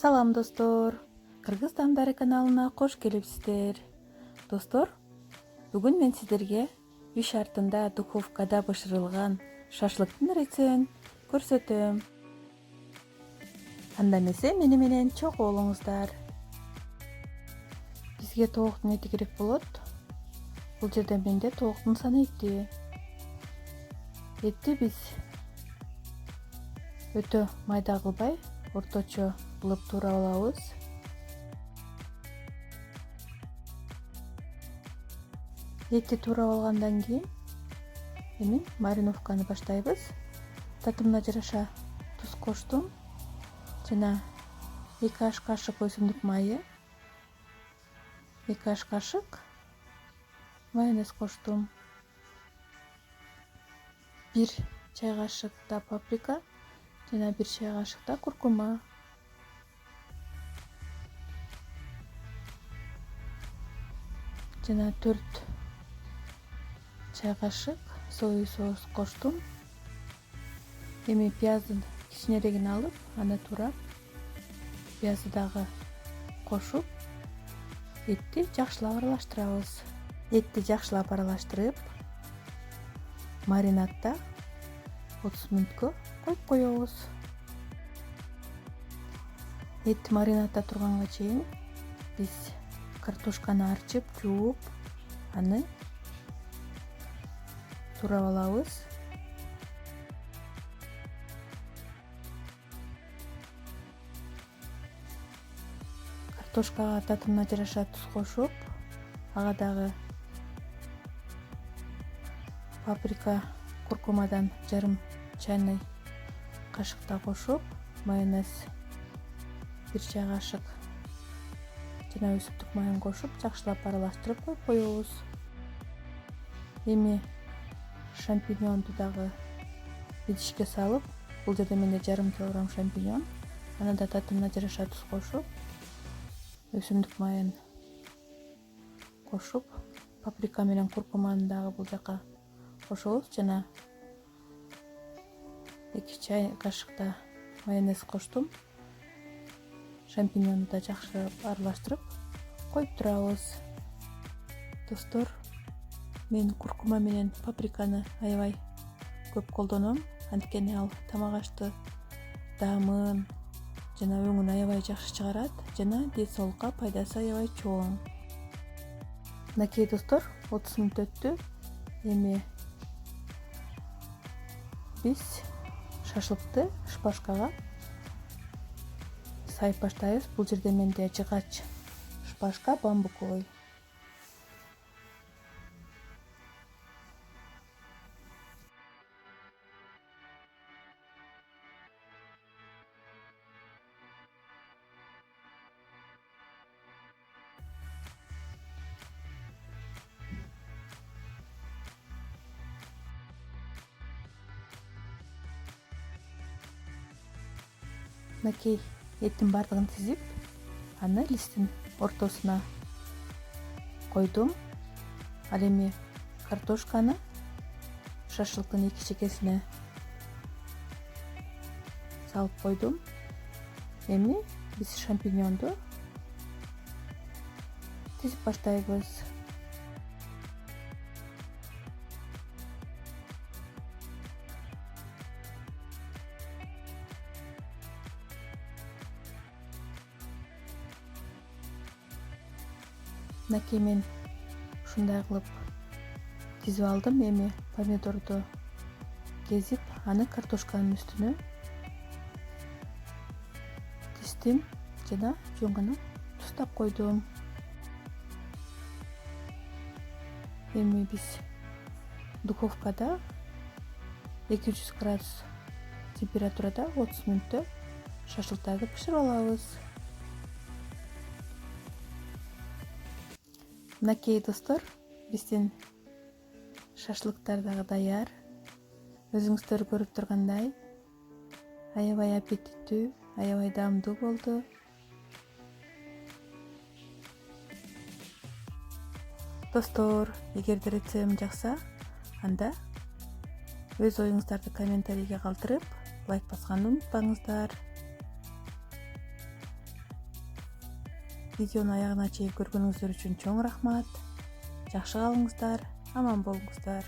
Салам достор, Кыргыз Тандары каналына кош келипсиздер. Достор, бүгүн мен сиздерге үй шартында духовкада бышырылган шашлыктын рецептин көрсөтөм. Анда эмесе мени менен чогуу болуңуздар. Бизге тооктун эти керек болот. Бул жерде менде тооктун саны 2. Этти биз өтө майда кылбай, орточо кылып туурап алабыз. Этти туурап алгандан кийин эми мариновканы баштайбыз. Татымына жараша туз коштум жана 2 аш кашык өсүмдүк майы, 2 аш кашык майонез коштум, 1 чай кашыкта паприка жана 1 чай кашыкта куркума. Жана 4 чай кашык соя соус коштум. Эми пияздын кичинерегин алып, аны турап, пиязды дагы кошуп, этти жакшылап аралаштырабыз. Этти жакшылап аралаштырып, маринадда 30 мүнөткө коюп коебуз. Эт маринадда турганга чейин биз картошканы арчып, жууп, аны турап алабыз. Картошкага татымына жараша туз кошуп, ага дагы паприка, куркумадан жарым чайный кашыкта кошуп, майонез 1 чай кашык жана өсүмдүк майын кошуп, жакшылап аралаштырып коюп коебуз. Эми шампиньонду дагы идишке салып, бул жерде менде жарым килограмм шампиньон, аны да татымына жараша туз кошуп, өсүмдүк майын кошуп, паприка менен куркуманы дагы бул жака кошобуз жана 2 чай кашыкта майонез коштум. Шампиньонду да жакшылап аралаштырып коюп турабыз. Достор, мен куркума менен паприканы аябай көп колдоном, анткени ал тамак ашты даамын жана өңүн аябай жакшы чыгарат жана ден соолукка пайдасы аябай чоң. Мынакей достор, 30 мүнөт өттү. Эми биз шашлыкты шпажкага сайып баштайбыз. Бул жерде менде жыгач шпажка бамбуковый. Мынакей эттин бардыгын тизип, аны листтин ортосуна койдум. Ал эми картошканы шашлыктын 2 чекесине салып койдум. Эми биз шампиньонду тизип баштайбыз. Мынакей мен ушундай кылып тизип алдым. Эми помидорду кезип, аны картошканын үстүнө тиздим жана жөн гана тустап койдум. Эми биз духовкада 200 градус температурада 30 мүнөттө шашлыктарды бышырып алабыз. Мынакей достор, биздин шашлыктар дагы даяр. Өзүңүздөр көрүп тургандай, аябай аппетиттүү, аябай даамдуу болду. Достор, эгерде рецептим жакса, анда өз оюңуздарды комментарийге калтырып, лайк басканды унутпаңыздар. видеоны аягына чейин көргөнүңүздөр үчүн чоң рахмат. Жакшы калыңыздар, аман болуңуздар.